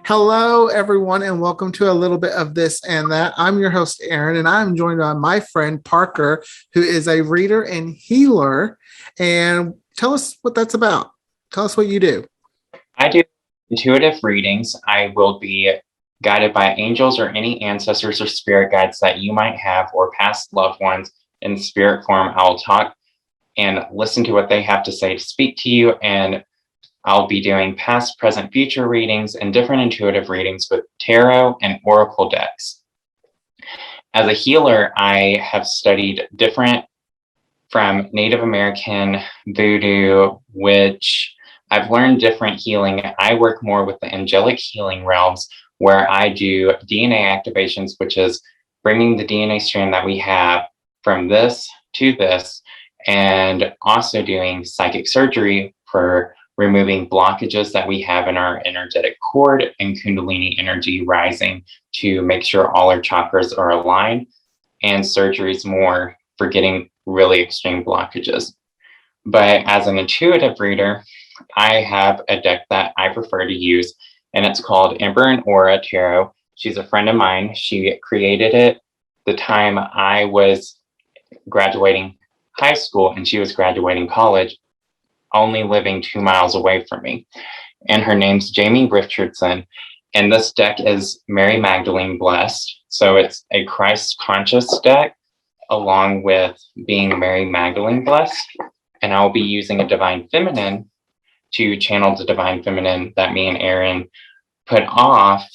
Hello, everyone, and welcome to a little bit of this and that. I'm your host, Aaron, and I'm joined by my friend Parker, who is a reader and healer. And tell us what that's about. Tell us what you do. I do intuitive readings. I will be guided by angels or any ancestors or spirit guides that you might have or past loved ones in spirit form. I'll talk and listen to what they have to say to speak to you, and I'll be doing past, present, future readings and different intuitive readings with tarot and oracle decks. As a healer, I have studied different from Native American, voodoo, witch. I've learned different healing. I work more with the angelic healing realms where I do DNA activations, which is bringing the DNA strand that we have from this to this, and also doing psychic surgery for removing blockages that we have in our energetic cord and Kundalini energy rising to make sure all our chakras are aligned, and surgeries more for getting really extreme blockages. But as an intuitive reader, I have a deck that I prefer to use, and it's called Ember and Aura Tarot. She's a friend of mine. She created it the time I was graduating high school and she was graduating college, only living 2 miles away from me. And her name's Jamie Richardson. And this deck is Mary Magdalene blessed. So it's a Christ conscious deck along with being Mary Magdalene blessed. And I'll be using a divine feminine to channel the divine feminine that me and Aaron put off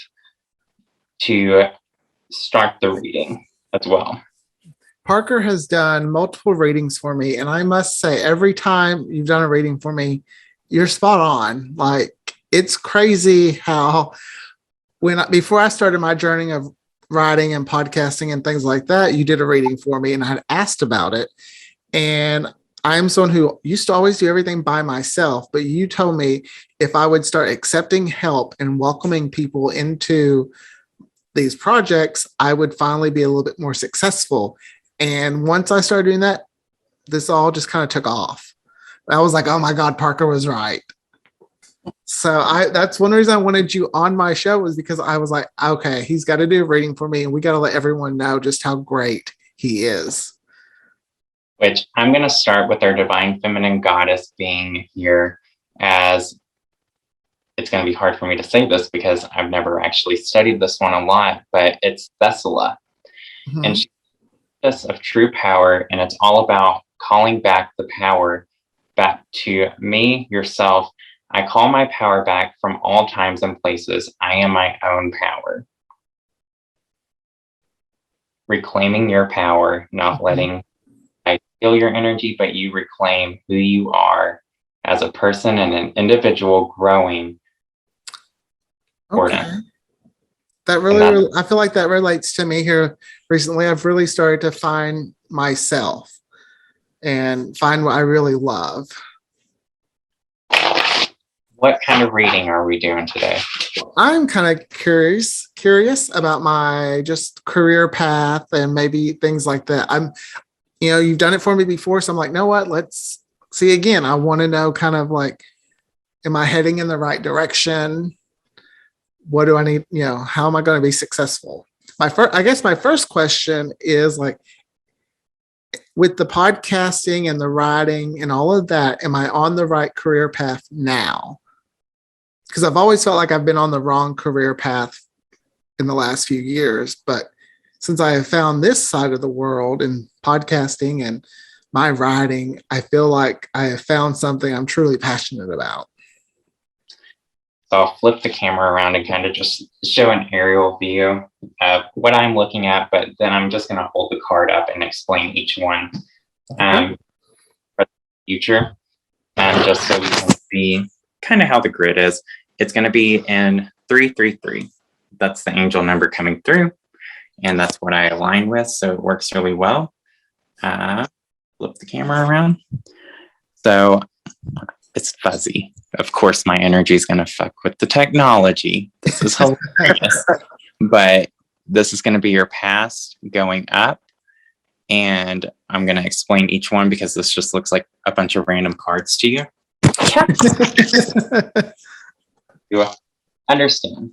to start the reading as well. Parker has done multiple readings for me, and I must say, every time you've done a reading for me, you're spot on. Like, it's crazy how before I started my journey of writing and podcasting and things like that, you did a reading for me, and I had asked about it. And I'm someone who used to always do everything by myself, but you told me if I would start accepting help and welcoming people into these projects, I would finally be a little bit more successful. And once I started doing that, this all just kind of took off. I was like, oh my God, Parker was right. So that's one reason I wanted you on my show, was because I was like, okay, he's got to do a reading for me, and we got to let everyone know just how great he is. Which I'm going to start with our divine feminine goddess being here, as it's going to be hard for me to say this because I've never actually studied this one a lot, but it's Thessala. Mm-hmm. And she's of true power, and it's all about calling back the power back to me, yourself. I call my power back from all times and places. I am my own power. Reclaiming your power, not letting I feel your energy, but you reclaim who you are as a person and an individual growing. Okay. That really, I feel like that relates to me here recently. I've really started to find myself and find what I really love. What kind of reading are we doing today? I'm kind of curious about my just career path and maybe things like that. You've done it for me before, so I'm like, know what? Let's see again. I want to know kind of like, am I heading in the right direction? What do I need? How am I going to be successful? My first question is, like, with the podcasting and the writing and all of that, am I on the right career path now? Because I've always felt like I've been on the wrong career path in the last few years. But since I have found this side of the world in podcasting and my writing, I feel like I have found something I'm truly passionate about. So I'll flip the camera around and kind of just show an aerial view of what I'm looking at, but then I'm just going to hold the card up and explain each one for the future. And just so we can see kind of how the grid is, it's going to be in 333. That's the angel number coming through, and that's what I align with, so it works really well. Flip the camera around. So it's fuzzy. Of course, my energy is going to fuck with the technology. This is hilarious. But this is going to be your past going up. And I'm going to explain each one because this just looks like a bunch of random cards to you. You understand.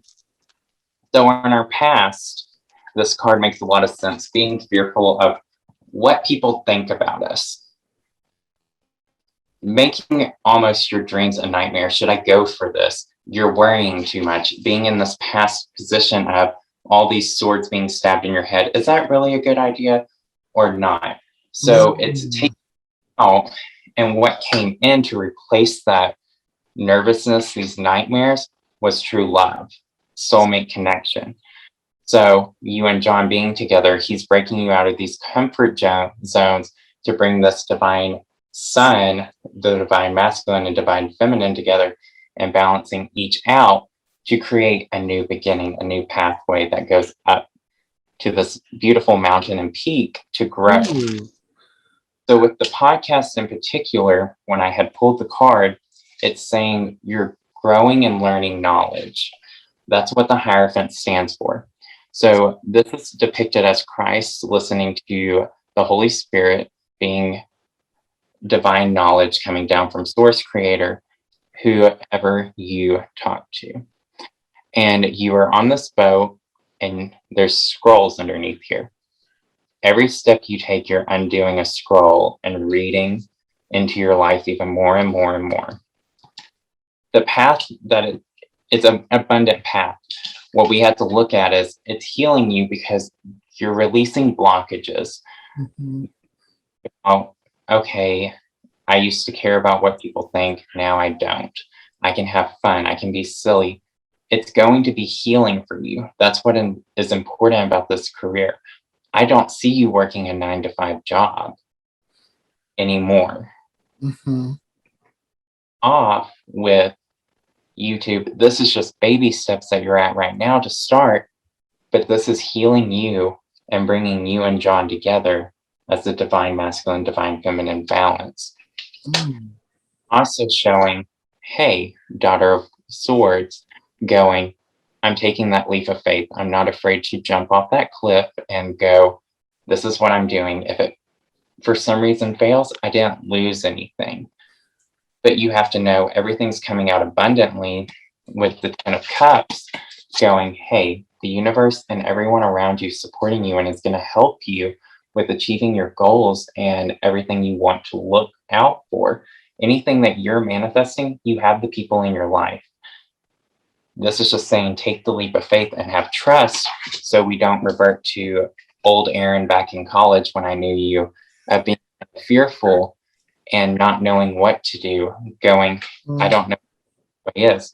So in our past, this card makes a lot of sense, being fearful of what people think about us, making almost your dreams a nightmare. Should I go for this? You're worrying too much, being in this past position of all these swords being stabbed in your head. Is that really a good idea or not? So it's Mm. taking out, and what came in to replace that nervousness, these nightmares, was true love, soulmate connection. So you and John being together, he's breaking you out of these comfort zones to bring this divine sun, the divine masculine and divine feminine together and balancing each out to create a new beginning, a new pathway that goes up to this beautiful mountain and peak to grow. Ooh. So with the podcast in particular, when I had pulled the card, it's saying you're growing and learning knowledge. That's what the Hierophant stands for. So this is depicted as Christ listening to the Holy Spirit, being divine knowledge coming down from Source Creator, whoever you talk to. And you are on this boat, and there's scrolls underneath here. Every step you take, you're undoing a scroll and reading into your life even more and more and more. The path that it's an abundant path. What we have to look at is it's healing you because you're releasing blockages. Mm-hmm. Oh, okay, I used to care about what people think. Now I don't. I can have fun. I can be silly. It's going to be healing for you. That's what is important about this career. I don't see you working a 9-to-5 job anymore. Mm-hmm. Off with YouTube. This is just baby steps that you're at right now to start, but this is healing you and bringing you and John together as the divine masculine, divine feminine balance. Mm. Also showing, hey, daughter of swords, going, I'm taking that leap of faith. I'm not afraid to jump off that cliff and go, this is what I'm doing. If it for some reason fails, I didn't lose anything. But you have to know everything's coming out abundantly with the Ten of Cups going, hey, the universe and everyone around you supporting you and is going to help you with achieving your goals and everything you want to look out for. Anything that you're manifesting, you have the people in your life. This is just saying, take the leap of faith and have trust so we don't revert to old Aaron back in college when I knew you, of being fearful and not knowing what to do, going, I don't know what it is.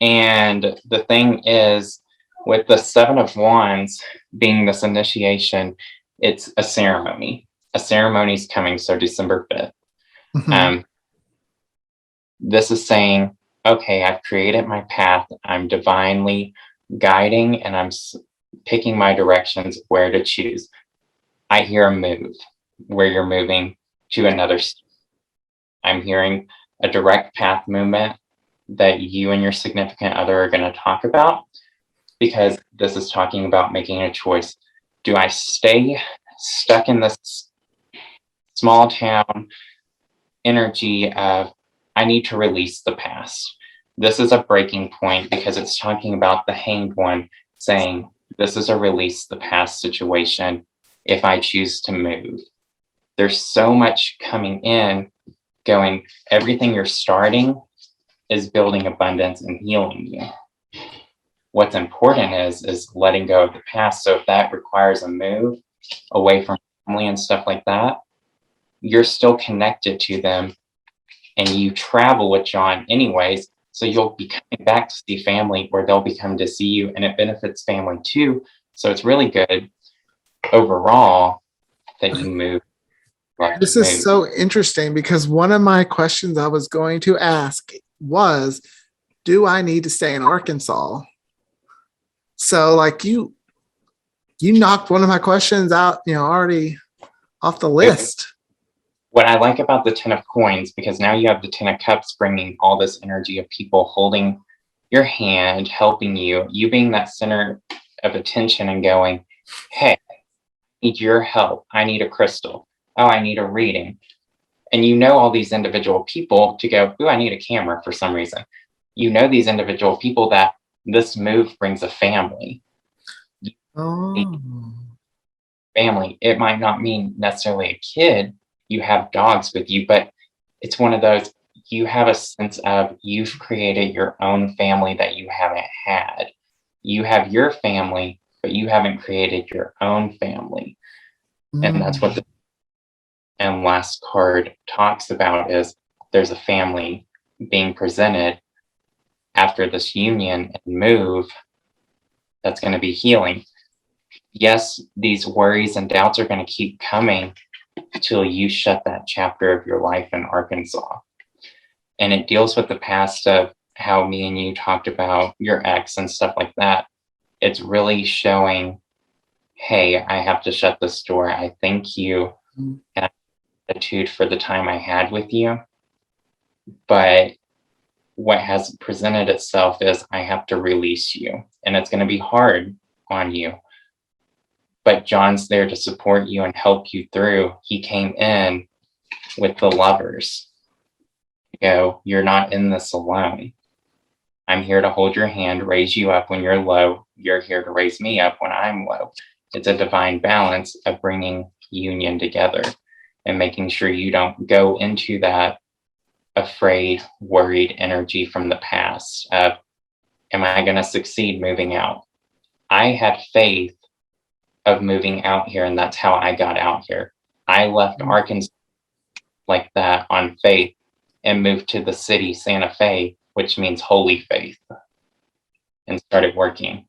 And the thing is, with the Seven of Wands being this initiation, it's a ceremony. A ceremony is coming, so December 5th. Mm-hmm. This is saying, okay, I've created my path. I'm divinely guiding and I'm picking my directions where to choose. I hear a move where you're moving to another. I'm hearing a direct path movement that you and your significant other are going to talk about, because this is talking about making a choice. Do I stay stuck in this small town energy of I need to release the past? This is a breaking point because it's talking about the Hanged One saying this is a release the past situation if I choose to move. There's so much coming in going, everything you're starting is building abundance and healing you. What's important is letting go of the past. So if that requires a move away from family and stuff like that, you're still connected to them and you travel with John anyways. So you'll be coming back to see family or they'll be coming to see you, and it benefits family too. So it's really good overall that you move. This is so interesting because one of my questions I was going to ask was, do I need to stay in Arkansas? So like you knocked one of my questions out, already off the list. What I like about the Ten of Coins, because now you have the Ten of Cups bringing all this energy of people holding your hand, helping you, you being that center of attention and going, hey, I need your help. I need a crystal. Oh, I need a reading. And you know all these individual people to go, ooh, I need a camera for some reason. You know these individual people that this move brings a family. Oh. Family. It might not mean necessarily a kid. You have dogs with you, but it's one of those, you have a sense of you've created your own family that you haven't had. You have your family, but you haven't created your own family. And that's what the and last card talks about is there's a family being presented after this union and move that's going to be healing. Yes, these worries and doubts are going to keep coming till you shut that chapter of your life in Arkansas. And it deals with the past of how me and you talked about your ex and stuff like that. It's really showing, hey, I have to shut this door. I thank you and gratitude for the time I had with you. But what has presented itself is I have to release you. And it's going to be hard on you. But John's there to support you and help you through. He came in with the lovers. You're not in this alone. I'm here to hold your hand, raise you up when you're low. You're here to raise me up when I'm low. It's a divine balance of bringing union together and making sure you don't go into that afraid, worried energy from the past of, am I going to succeed moving out? I had faith of moving out here, and that's how I got out here. I left Arkansas like that on faith and moved to the city, Santa Fe, which means holy faith, and started working.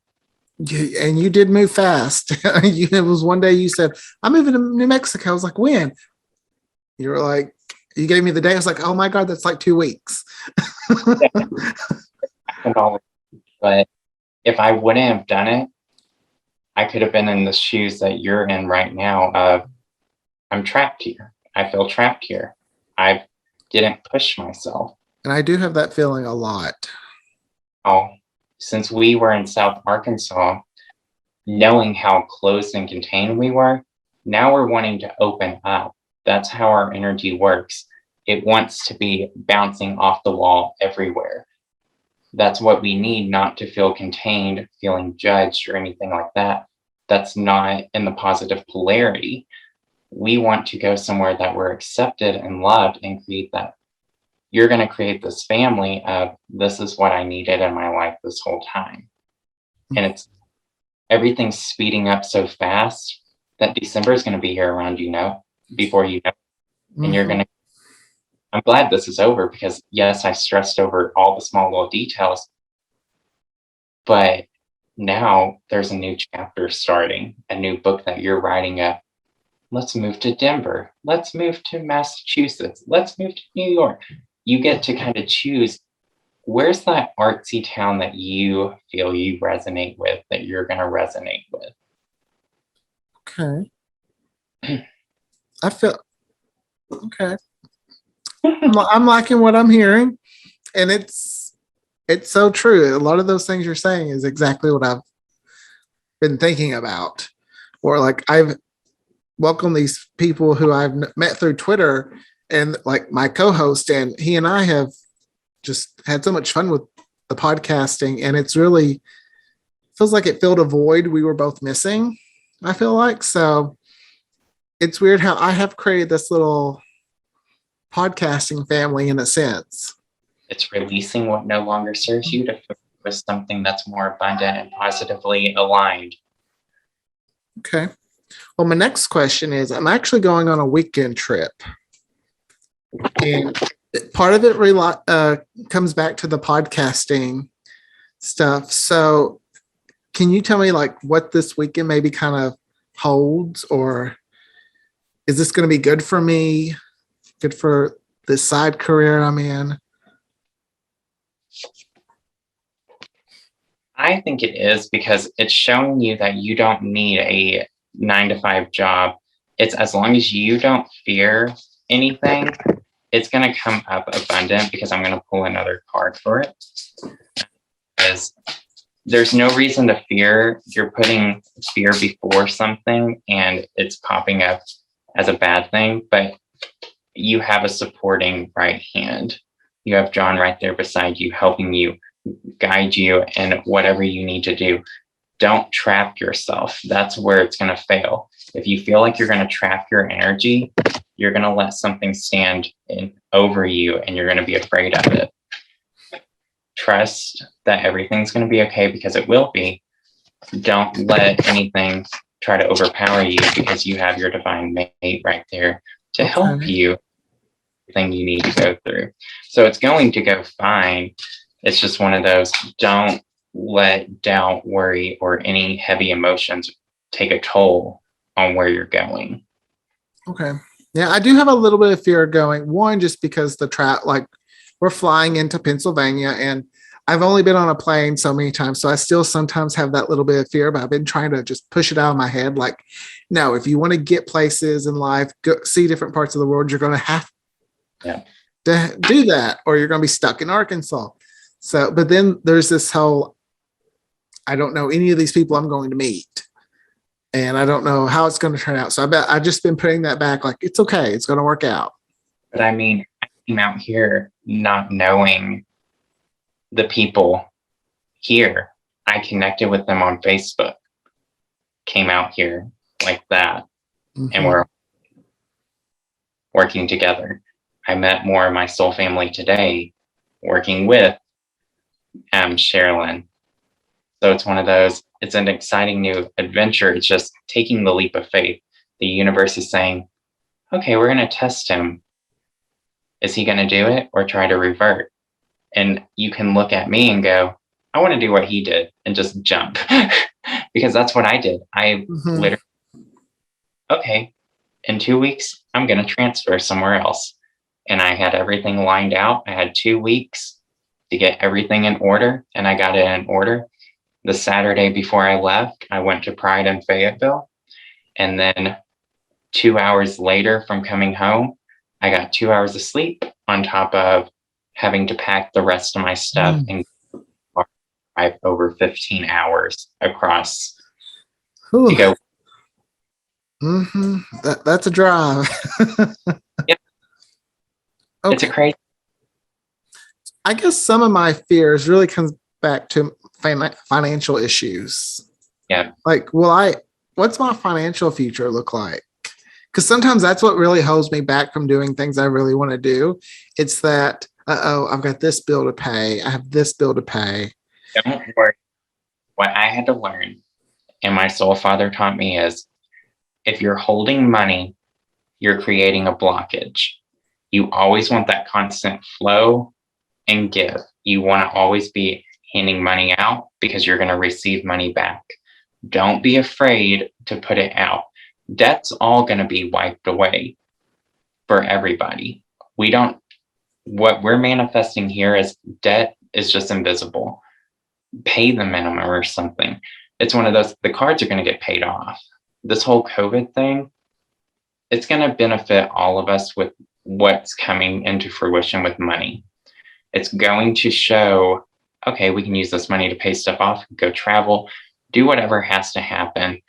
And you did move fast. It was one day you said, I'm moving to New Mexico. I was like, when? You were like, you gave me the day. I was like, oh my God, that's like 2 weeks. But if I wouldn't have done it, I could have been in the shoes that you're in right now of, I'm trapped here. I feel trapped here. I didn't push myself. And I do have that feeling a lot. Oh, since we were in South Arkansas, knowing how closed and contained we were, now we're wanting to open up. That's how our energy works. It wants to be bouncing off the wall everywhere. That's what we need, not to feel contained, feeling judged or anything like that. That's not in the positive polarity. We want to go somewhere that we're accepted and loved and create that. You're going to create this family of, this is what I needed in my life this whole time. And everything's speeding up so fast that December is going to be here around, before you know. And you're going to, I'm glad this is over because yes, I stressed over all the small little details, but now there's a new chapter starting, a new book that you're writing up. Let's move to Denver. Let's move to Massachusetts. Let's move to New York. You get to kind of choose, where's that artsy town that you feel you resonate with, that you're going to resonate with. Okay. I feel, okay. I'm liking what I'm hearing, and it's so true. A lot of those things you're saying is exactly what I've been thinking about. Or like I've welcomed these people who I've met through Twitter, and like my co-host, and he and I have just had so much fun with the podcasting, and it's really feels like it filled a void we were both missing. I feel like so. It's weird how I have created this little podcasting family in a sense. It's releasing what no longer serves you to focus with something that's more abundant and positively aligned. Okay. Well, my next question is, I'm actually going on a weekend trip. And part of it comes back to the podcasting stuff. So can you tell me like what this weekend maybe kind of holds, or is this going to be good for me? Good for this side career I'm in? I think it is, because it's showing you that you don't need a 9-to-5 job. It's as long as you don't fear anything, it's going to come up abundant, because I'm going to pull another card for it. Because there's no reason to fear. You're putting fear before something and it's popping up as a bad thing, but you have a supporting right hand. You have John right there beside you, helping you guide you in whatever you need to do. Don't trap yourself. That's where it's going to fail. If you feel like you're going to trap your energy, you're going to let something stand in over you and you're going to be afraid of it. Trust that everything's going to be okay because it will be. Don't let anything try to overpower you because you have your divine mate right there to help you thing you need to go through. So it's going to go fine. It's just one of those, don't let doubt, worry, or any heavy emotions take a toll on where you're going. Okay. Yeah, I do have a little bit of fear going. One, just because the trap, like we're flying into Pennsylvania and I've only been on a plane so many times. So I still sometimes have that little bit of fear, but I've been trying to just push it out of my head. Like, no, if you want to get places in life, go see different parts of the world, you're going to have to do that, or you're going to be stuck in Arkansas. So, but then there's this whole, I don't know any of these people I'm going to meet, and I don't know how it's going to turn out. So I bet I've just been putting that back. Like, it's okay. It's going to work out. But I mean, I came out here not knowing the people here. I connected with them on Facebook, came out here like that, and we're working together. I met more of my soul family today working with Sherilyn. So it's one of those, it's an exciting new adventure. It's just taking the leap of faith. The universe is saying, okay, we're going to test him. Is he going to do it or try to revert? And you can look at me and go, I want to do what he did and just jump. Because that's what I did. I literally, okay, in 2 weeks, I'm going to transfer somewhere else. And I had everything lined out. I had 2 weeks to get everything in order, and I got it in order. The Saturday before I left, I went to Pride in Fayetteville. And then 2 hours later from coming home, I got 2 hours of sleep on top of having to pack the rest of my stuff and drive over 15 hours across to go. That's a drive. Yep. Okay. It's a crazy. I guess some of my fears really comes back to financial issues. Yeah. Like, what's my financial future look like? Because sometimes that's what really holds me back from doing things I really want to do. It's that, I've got this bill to pay. I have this bill to pay. Don't worry. What I had to learn, and my soul father taught me, is if you're holding money, you're creating a blockage. You always want that constant flow and give. You want to always be handing money out because you're going to receive money back. Don't be afraid to put it out. Debt's all going to be wiped away for everybody. What we're manifesting here is debt is just invisible. Pay the minimum or something. It's one of those, the cards are going to get paid off. This whole COVID thing, it's going to benefit all of us with what's coming into fruition with money. It's going to show, okay, we can use this money to pay stuff off, go travel, do whatever has to happen.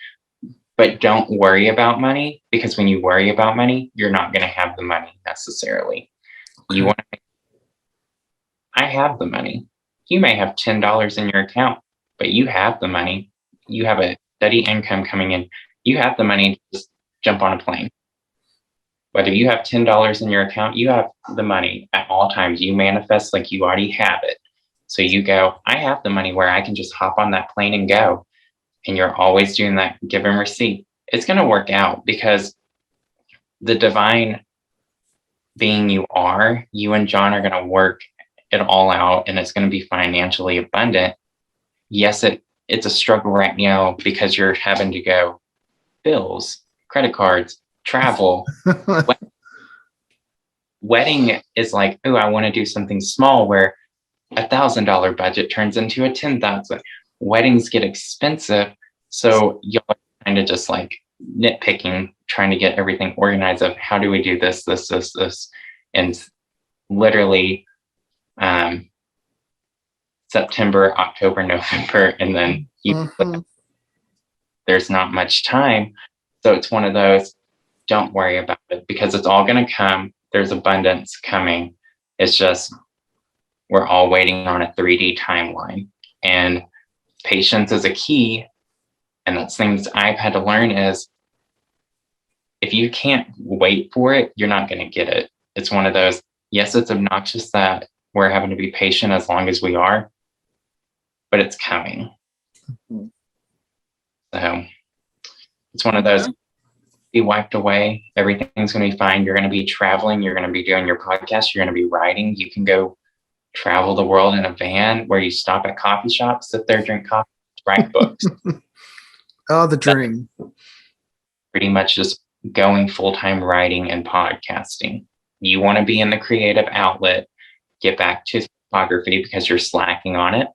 But don't worry about money, because when you worry about money, you're not going to have the money necessarily. You want to, I have the money. You may have $10 in your account, but you have the money. You have a steady income coming in. You have the money to just jump on a plane. Whether you have $10 in your account, you have the money at all times. You manifest like you already have it. So you go, I have the money where I can just hop on that plane and go. And you're always doing that give and receive. It's going to work out because the divine being you are, you and John are going to work it all out, and it's going to be financially abundant. Yes, it's a struggle right now because you're having to go bills, credit cards, travel. Wedding is like, oh, I want to do something small where $1,000 budget turns into a 10,000. Weddings get expensive, so you're kind of just like nitpicking, trying to get everything organized of how do we do this, and literally September, October, November, and then there's not much time. So it's one of those, don't worry about it because it's all going to come. There's abundance coming. It's just we're all waiting on a 3D timeline. And patience is a key. And that's things I've had to learn is if you can't wait for it, you're not going to get it. It's one of those, yes, it's obnoxious that we're having to be patient as long as we are, but it's coming. So it's one of those, be wiped away. Everything's going to be fine. You're going to be traveling. You're going to be doing your podcast. You're going to be writing. You can go travel the world in a van where you stop at coffee shops, sit there, drink coffee, write books. Oh, the dream. Pretty much just going full-time writing and podcasting. You want to be in the creative outlet, get back to photography because you're slacking on it.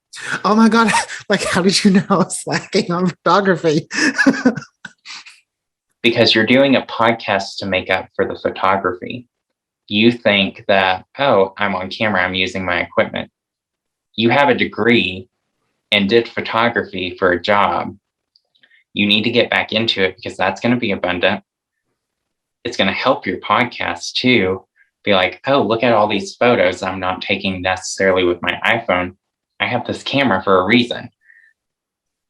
Oh my God. Like, how did you know I was slacking on photography? Because you're doing a podcast to make up for the photography. You think that, oh, I'm on camera, I'm using my equipment. You have a degree and did photography for a job. You need to get back into it because that's going to be abundant. It's going to help your podcast too. Be like, oh, look at all these photos I'm not taking necessarily with my iPhone. I have this camera for a reason.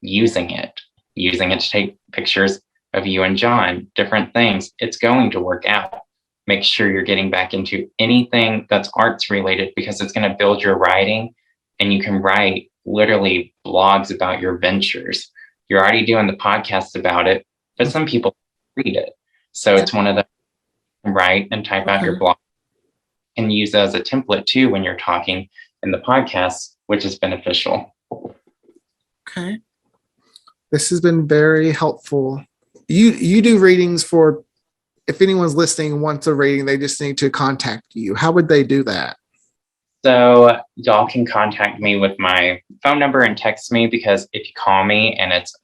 Using it to take pictures of you and John, different things. It's going to work out. Make sure you're getting back into anything that's arts related because it's going to build your writing and you can write literally blogs about your ventures. You're already doing the podcast about it, but some people read it. So it's one of the write and type out your blog and use it as a template too when you're talking in the podcast, which is beneficial. Okay. This has been very helpful. You do readings for, if anyone's listening and wants a reading, they just need to contact you. How would they do that? So y'all can contact me with my phone number and text me because if you call me and it's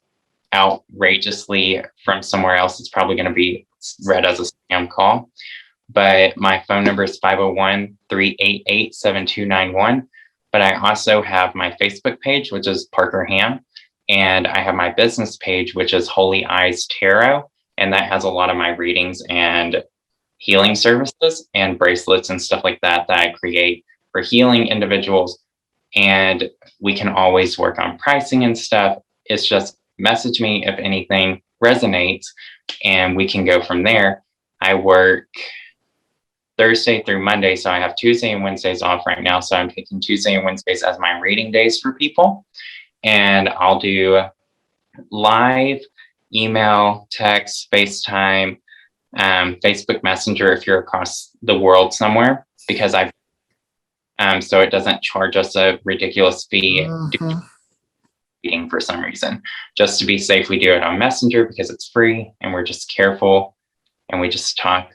outrageously from somewhere else, it's probably going to be read as a scam call. But my phone number is 501-388-7291. But I also have my Facebook page, which is Parker Ham. And I have my business page, which is Holy Eyes Tarot. And that has a lot of my readings and healing services and bracelets and stuff like that that I create for healing individuals. And we can always work on pricing and stuff. It's just message me if anything resonates and we can go from there. I work Thursday through Monday, so I have Tuesday and Wednesdays off right now. So I'm taking Tuesday and Wednesdays as my reading days for people. And I'll do live, email, text, FaceTime, Facebook Messenger if you're across the world somewhere, because I've so it doesn't charge us a ridiculous fee reading for some reason. Just to be safe, we do it on Messenger because it's free and we're just careful and we just talk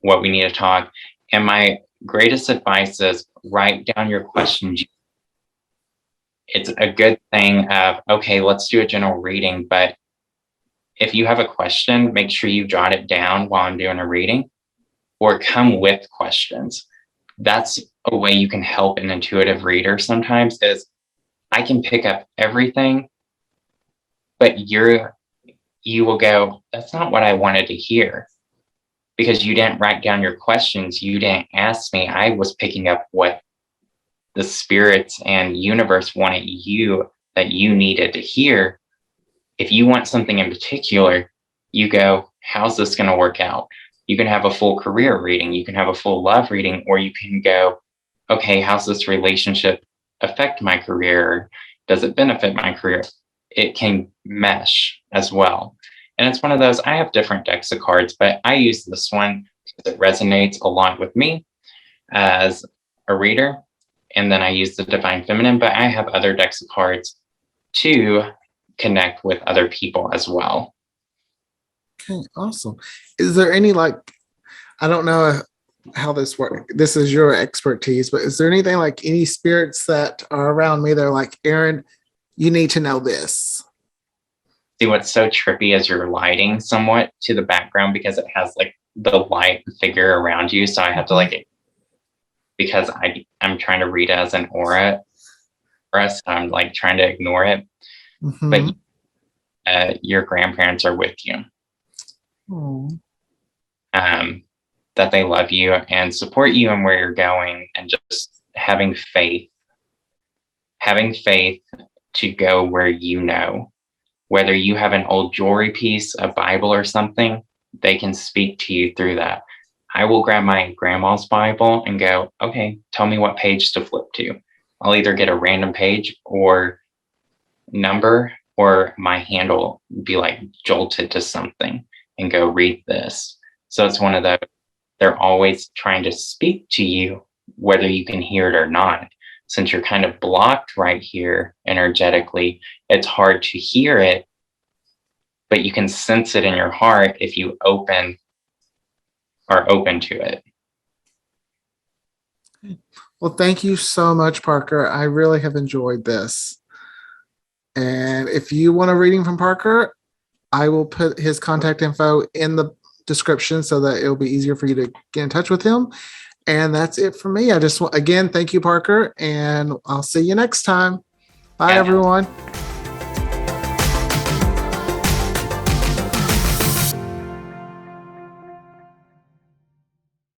what we need to talk. And my greatest advice is write down your questions. It's a good thing of, okay, let's do a general reading, but if you have a question, make sure you jot it down while I'm doing a reading or come with questions. That's a way you can help an intuitive reader sometimes is I can pick up everything, but you will go, that's not what I wanted to hear because you didn't write down your questions. You didn't ask me. I was picking up what the spirits and universe wanted you that you needed to hear. If you want something in particular, you go, how's this going to work out? You can have a full career reading, you can have a full love reading, or you can go, okay, how's this relationship affect my career? Does it benefit my career? It can mesh as well. And it's one of those, I have different decks of cards, but I use this one because it resonates a lot with me as a reader. And then I use the Divine Feminine, but I have other decks of cards to connect with other people as well. Okay, awesome. Is there any, like, I don't know how this works. This is your expertise, but is there anything like any spirits that are around me that are like, Aaron, you need to know this? See, what's so trippy is you're lighting somewhat to the background because it has like the light figure around you. So I have to like, because I'm trying to read it as an aura, so I'm like trying to ignore it. But your grandparents are with you. That they love you and support you and where you're going and just having faith having faith to go where you know. Whether you have an old jewelry piece, a Bible, or something, they can speak to you through that. I will grab my grandma's Bible and go, okay, tell me what page to flip to. I'll either get a random page or number, or my hand will be like jolted to something and go read this. So it's one of those, they're always trying to speak to you, whether you can hear it or not. Since you're kind of blocked right here energetically, it's hard to hear it, but you can sense it in your heart if you are open to it. Well, thank you so much, Parker. I really have enjoyed this. And if you want a reading from Parker, I will put his contact info in the description so that it'll be easier for you to get in touch with him. And that's it for me. I just want, again, thank you, Parker, and I'll see you next time. Bye, Yeah. everyone.